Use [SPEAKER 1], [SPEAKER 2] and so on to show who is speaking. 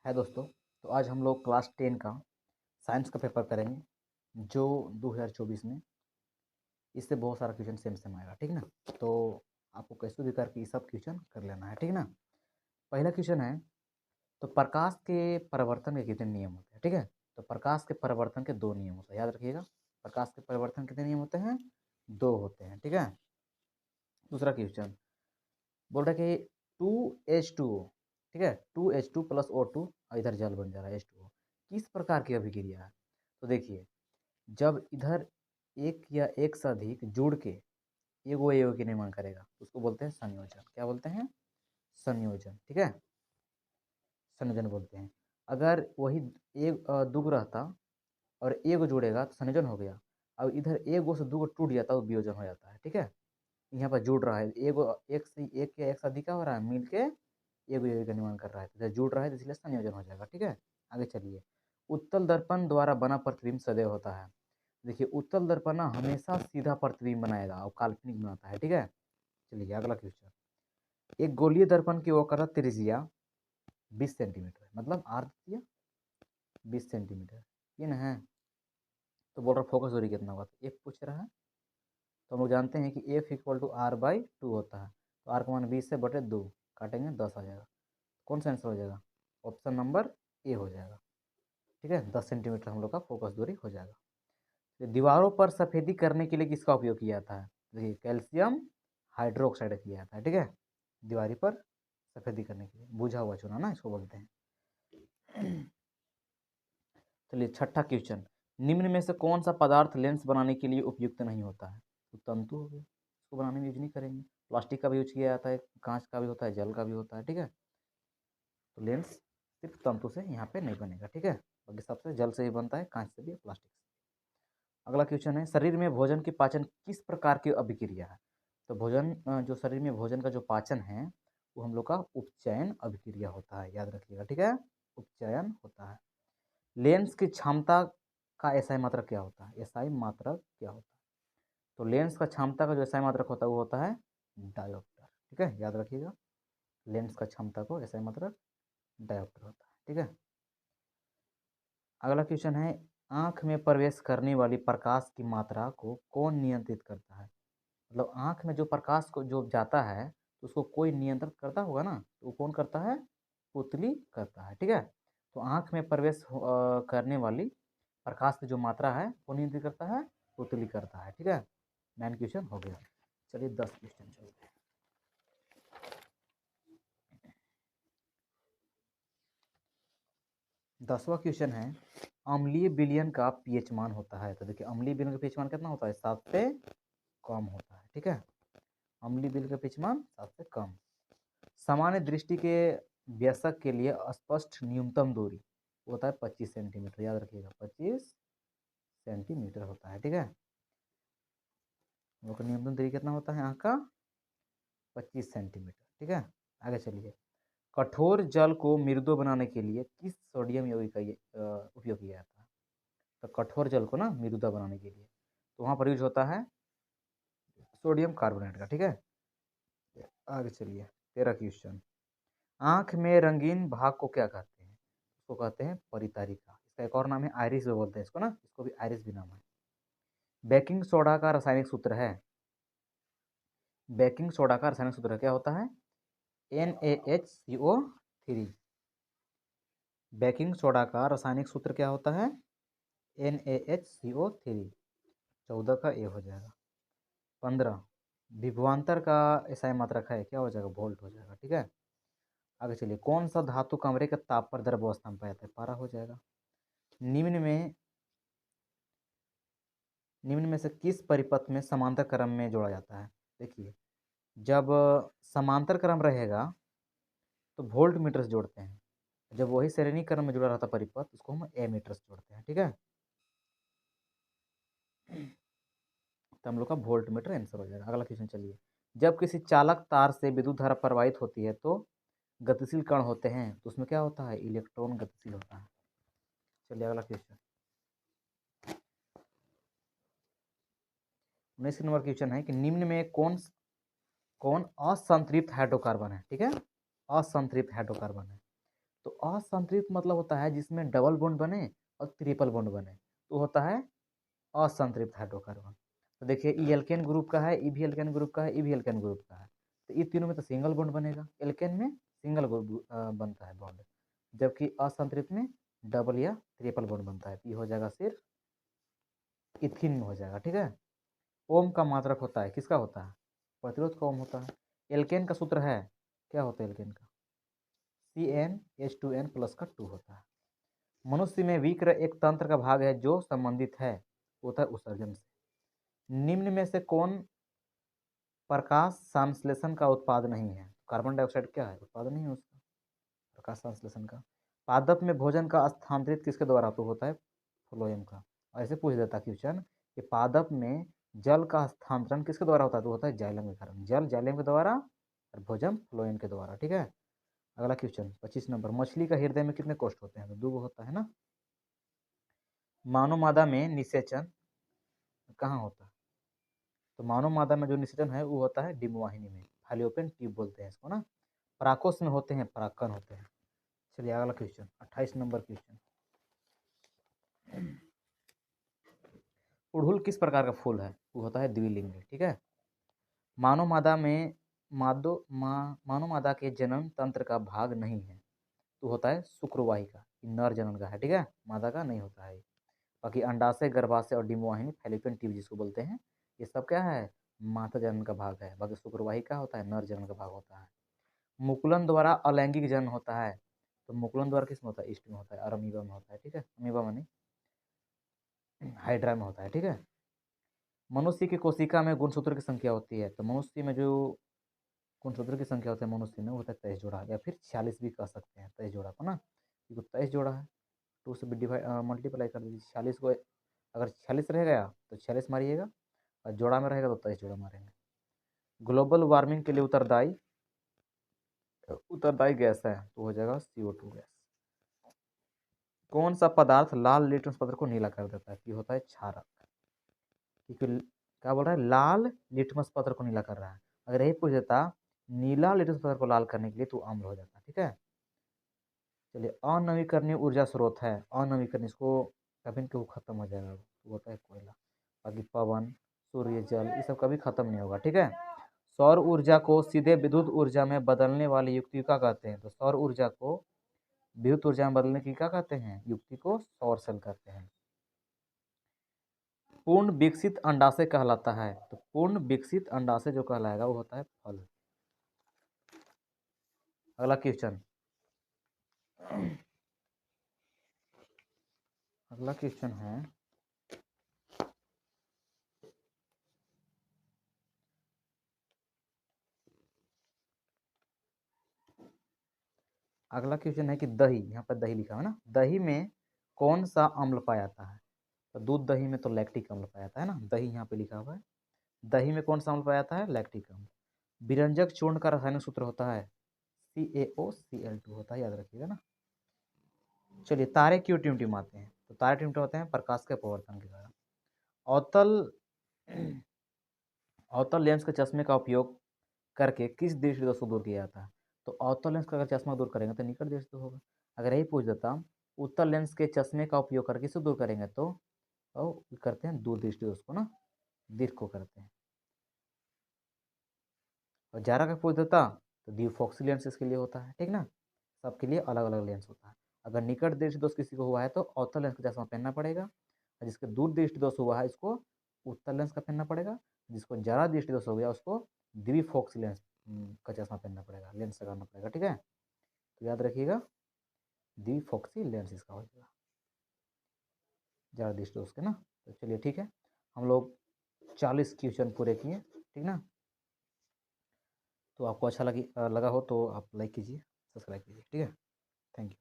[SPEAKER 1] है दोस्तों। तो आज हम लोग क्लास 10 का साइंस का पेपर करेंगे जो 2024 में इससे बहुत सारा क्वेश्चन सेम सेम आएगा, ठीक ना। तो आपको कैसे भी करके ये सब क्वेश्चन कर लेना है, ठीक ना। पहला क्वेश्चन है, तो प्रकाश के परिवर्तन के कितने नियम होते हैं, ठीक है। तो प्रकाश के परिवर्तन के दो नियम होते हैं, याद रखिएगा। प्रकाश के परिवर्तन कितने नियम होते हैं? दो होते हैं, ठीक है। दूसरा क्वेश्चन बोल रहा है कि 2H2O, ठीक है, 2H2 प्लस O2 इधर जल बन जा रहा है H2O, किस प्रकार की अभिक्रिया है? तो देखिए, जब इधर एक या एक से अधिक जुड़ के एगो एगो के निर्माण करेगा तो उसको बोलते हैं संयोजन। क्या बोलते हैं? संयोजन, ठीक है, संयोजन बोलते हैं। अगर वही एक दुगो रहता और एगो जुड़ेगा तो संयोजन हो गया। अब इधर एगो से दुगो टूट जाता है तो वियोजन हो जाता है, ठीक है। यहाँ पर जुड़ रहा है एगो, एक से एक या एक से अधिक क्या हो रहा है, मिल के एगो एगो का निर्माण कर रहा है, तो जुड़ रहा है तो इसलिए संयोजन हो जाएगा, ठीक है। आगे चलिए, उत्तल दर्पण द्वारा बना प्रतिबिंब सदैव होता है। देखिए, उत्तल दर्पण ना हमेशा सीधा प्रतिबिंब बनाएगा और काल्पनिक बनाता है, ठीक है। चलिए अगला क्वेश्चन, एक गोलीय दर्पण की वक्रता त्रिज्या 20 सेंटीमीटर है, मतलब आर 20 सेंटीमीटर, ये ना है। तो बोल रहा फोकस दूरी कितना होगा, तो एक पूछ रहा है। तो हम लोग जानते हैं कि F equal to R by 2 होता है। तो आर का मान 20 से बटे 2 काटेंगे 10 आ जाएगा। कौन सा आंसर हो जाएगा? ऑप्शन नंबर ए हो जाएगा, ठीक है। 10 सेंटीमीटर हम लोग का फोकस दूरी हो जाएगा। तो दीवारों पर सफेदी करने के लिए किसका उपयोग किया जाता है? देखिए, कैल्शियम हाइड्रोक्साइड किया जाता है, ठीक है, दीवारी पर सफेदी करने के लिए। बुझा हुआ चूना ना इसको बोलते हैं। चलिए छठा क्वेश्चन, निम्न में से कौन सा पदार्थ लेंस बनाने के लिए उपयुक्त नहीं होता है? तो तंतु हो गया, इसको बनाने में यूज नहीं करेंगे। प्लास्टिक का भी यूज किया जाता है, कांच का भी होता है, जल का भी होता है, ठीक है। तो लेंस सिर्फ तंतु से यहाँ पे नहीं बनेगा, ठीक है। बाकी सबसे जल से ही बनता है, कांच से भी, प्लास्टिक से। अगला क्वेश्चन है, शरीर में भोजन की पाचन किस प्रकार की अभिक्रिया है? तो भोजन जो शरीर में भोजन का जो पाचन है वो हम लोग का उपचयन अभिक्रिया होता है, याद रखिएगा, ठीक है, उपचयन होता है। लेंस की क्षमता का एसआई मात्रक क्या होता है? एसआई मात्रक क्या होता है? तो लेंस का क्षमता का जो एसआई मात्रक होता है वो होता है डायोप्टर, ठीक है, याद रखिएगा। लेंस का क्षमता को एसआई मात्रक डायोप्टर होता है, ठीक है। अगला क्वेश्चन है, आंख में प्रवेश करने वाली प्रकाश की मात्रा को कौन नियंत्रित करता है? मतलब आंख में जो प्रकाश को जो जाता है तो उसको कोई नियंत्रित करता होगा ना, तो वो कौन करता है? पुतली करता है, ठीक है। तो आंख में प्रवेश करने वाली प्रकाश की जो मात्रा है वो नियंत्रित करता है, पुतली करता है, ठीक है। 9 क्वेश्चन हो गया। चलिए 10 क्वेश्चन चलते हैं। 10वां क्वेश्चन है, अम्लीय विलयन का पीएच मान होता है। तो देखिए, अम्लीय विलयन का पीएच मान कितना होता है? 7 से कम होता है, ठीक है। अम्लीय विलयन का पीएच मान 7 से कम। सामान्य दृष्टि के वयस्क के लिए स्पष्ट न्यूनतम दूरी होता है 25 सेंटीमीटर, याद रखिएगा, 25 सेंटीमीटर होता है, ठीक है। न्यूनतम दूरी कितना होता है आँख का? 25 सेंटीमीटर, ठीक है। आगे चलिए, कठोर जल को मृदु बनाने के लिए किस सोडियम यौगिक का उपयोग किया जाता है? तो कठोर जल को ना मृदुता बनाने के लिए तो वहाँ पर यूज होता है सोडियम कार्बोनेट का, ठीक है। आगे चलिए, 13 क्वेश्चन, आँख में रंगीन भाग को क्या कहते हैं? इसको कहते हैं परितारिका। इसका एक और नाम है आइरिस भी बोलते हैं इसको ना, इसको भी आइरिस भी नाम है। बेकिंग सोडा का रासायनिक सूत्र है, बेकिंग सोडा का रासायनिक सूत्र क्या होता है? NaHCO3। बेकिंग सोडा का रासायनिक सूत्र क्या होता है? NaHCO3। 14 का ए हो जाएगा। 15 विभवांतर का एसआई मात्रक है, क्या हो जाएगा? वोल्ट हो जाएगा, ठीक है। आगे चलिए, कौन सा धातु कमरे के ताप पर द्रव अवस्था में पाया जाता है? पारा हो जाएगा। निम्न में से किस परिपथ में समांतर क्रम में जोड़ा जाता है? देखिए, जब समांतर क्रम रहेगा तो वोल्ट मीटर से जोड़ते हैं, जब वही श्रेणी क्रम में जुड़ा रहता परिपथ उसको हम एमीटर से जोड़ते हैं, ठीक है। तो हम लोग का वोल्ट मीटर आंसर हो जाएगा। अगला क्वेश्चन चलिए, जब किसी चालक तार से विद्युत धारा प्रवाहित होती है तो गतिशील कण होते हैं, तो उसमें क्या होता है? इलेक्ट्रॉन गतिशील होता है। चलिए अगला क्वेश्चन, 19 नंबर क्वेश्चन है कि निम्न में कौन कौन असंतृप्त हाइड्रोकार्बन है, ठीक है, असंतृप्त हाइड्रोकार्बन है। तो असंतृप्त मतलब होता है जिसमें डबल बॉन्ड बने और ट्रिपल बॉन्ड बने, तो होता है असंतृप्त हाइड्रोकार्बन। तो देखिए ई एल्केन ग्रुप का है, ई भी एल्केन ग्रुप का है, ई भी एल्केन ग्रुप का है, तो ये तीनों में तो सिंगल बॉन्ड बनेगा, एल्केन में सिंगल बनता है बॉन्ड, जबकि असंतृप्त में डबल या ट्रिपल बॉन्ड बनता है। ये हो जाएगा सिर्फ इथिन में हो जाएगा, ठीक है। ओम का मात्रक होता है, किसका होता है? प्रतिरोध का ओम होता है। एल्केन का सूत्र है, क्या होता है एल्केन का? CnH2n प्लस का 2 होता है। मनुष्य में विक्र एक तंत्र का भाग है जो संबंधित है, होता है उत्सर्जन से। निम्न में से कौन प्रकाश संश्लेषण का उत्पाद नहीं है? कार्बन डाइऑक्साइड क्या है? उत्पाद नहीं है उसका, प्रकाश संश्लेषण का। पादप में भोजन का स्थानांतरित किसके द्वारा तो होता है? फ्लोएम का। ऐसे पूछ देता क्वेश्चन कि पादप में जल का स्थानांतरण किसके द्वारा होता है? तो होता है जाइलम के कारण, जल जाइलम के द्वारा और भोजन फ्लोएम के द्वारा, ठीक है। अगला क्वेश्चन 25 नंबर, मछली का हृदय में कितने कोष्ठ होते हैं? तो 2 होता है ना। मानव मादा में निषेचन कहाँ होता है? तो मानव मादा में जो निषेचन है वो होता है डिम्बवाहिनी में, फैलोपियन ट्यूब बोलते हैं इसको ना। पराकोष में होते हैं परागकण होते हैं। चलिए अगला क्वेश्चन 28 नंबर क्वेश्चन, उड़हुल किस प्रकार का फूल है? वो होता है द्विलिंगी, ठीक है। मानव मादा में मानव मादा के जनन तंत्र का भाग नहीं है, तो होता है शुक्रवाहिका, नर जनन का है, ठीक है, मादा का नहीं होता है। बाकी अंडाशय, गर्भाशय और डिम्बवाहिनी, फैलोपियन ट्यूब जिसको बोलते हैं, ये सब क्या है? माता जनन का भाग है। बाकी शुक्रवाहिका होता है, नर जनन का भाग होता है। मुकुलन द्वारा अलैंगिक जनन होता है, तो मुकुलन द्वारा किस में होता है? ईस्ट में होता है और अमीबा में होता है, ठीक है। अमीबा में नहीं, हाइड्रा में होता है, ठीक है। मनुष्य की कोशिका में गुणसूत्र की संख्या होती है, तो मनुष्य में जो गुणसूत्र की संख्या होती है मनुष्य में, वो होता है 23 जोड़ा, या फिर 46 भी कह सकते हैं 23 जोड़ा को ना, क्योंकि 23 जोड़ा है। 2 से भी डिवाइड मल्टीप्लाई कर दीजिए 46 को, अगर 46 रह गया तो 46 मारिएगा, और जोड़ा में रहेगा तो 23 जोड़ा मारेंगे। ग्लोबल वार्मिंग के लिए उत्तरदायी गैस है, तो हो जाएगा CO2 गैस। कौन सा पदार्थ लाल लिटमस पत्र को नीला कर देता है? ये होता है क्षारक, क्योंकि क्या बोल रहा है? लाल लिटमस पत्र को नीला कर रहा है। अगर यही पूछ देता नीला लिटमस पत्र को लाल करने के लिए, तो अम्ल हो जाता, ठीक है। चलिए अनवीकरणीय ऊर्जा स्रोत है, अनवीकरणीय, इसको कभी न कभी खत्म हो जाएगा, तो होता है कोयला। बाकी पवन, सूर्य, जल, ये सब कभी खत्म नहीं होगा, ठीक है। सौर ऊर्जा को सीधे विद्युत ऊर्जा में बदलने वाली युक्ति क्या कहते हैं? तो सौर ऊर्जा को विद्युत ऊर्जा में बदलने की क्या कहते हैं? युक्ति को सौर सेल कहते हैं। पूर्ण विकसित अंडाशय कहलाता है, तो पूर्ण विकसित अंडाशय जो कहलाएगा वो होता है फल। अगला क्वेश्चन, अगला क्वेश्चन है अगला क्वेश्चन है कि दही, यहाँ पर दही लिखा है ना, दही में कौन सा अम्ल पाया जाता है? तो दूध दही में तो लैक्टिक अम्ल पाया जाता है ना, दही यहाँ पे लिखा हुआ है। दही में कौन सा अम्ल पाया जाता है? लैक्टिक अम्ल। विरंजक चूर्ण का रासायनिक सूत्र होता है CaOCl2 होता है, याद रखिएगा ना। चलिए तारे क्यों टिमटिमाते हैं? तो तारे टिमटिमाते हैं प्रकाश के अपवर्तन के कारण। अवतल अवतल लेंस के चश्मे का उपयोग करके किस दृष्टि दोष को दूर किया जाता है? तो अवतल लेंस का अगर चश्मा दूर करेंगे तो निकट दृष्टि होगा। अगर यही पूछ देता उत्तल लेंस के चश्मे का उपयोग करके किसे दूर करेंगे, तो करते हैं दूर दृष्टि दोष को ना, दीर्घ को करते हैं। और जारा का पूछ देता तो डिफॉक्सी लेंस इसके लिए होता है, ठीक ना। सबके लिए अलग अलग लेंस होता है। अगर निकट दृष्टि दोष किसी को हुआ है तो अवतल लेंस का चश्मा पहनना पड़ेगा, और जिसके दूर दृष्टि दोष हुआ है इसको उत्तल लेंस का पहनना पड़ेगा। जिसको जारा दृष्टि दोष हो गया उसको द्विफोक्सी लेंस का चश्मा पहनना पड़ेगा, लेंस लगाना पड़ेगा, ठीक है। तो याद रखिएगा द्विफोक्सी लेंस इसका हो जाएगा, जारा दृष्टि दोष के ना। तो चलिए ठीक है, हम लोग 40 क्वेश्चन पूरे किए, ठीक ना। तो आपको अच्छा लगा हो तो आप लाइक कीजिए, सब्सक्राइब कीजिए, ठीक है। Thank you.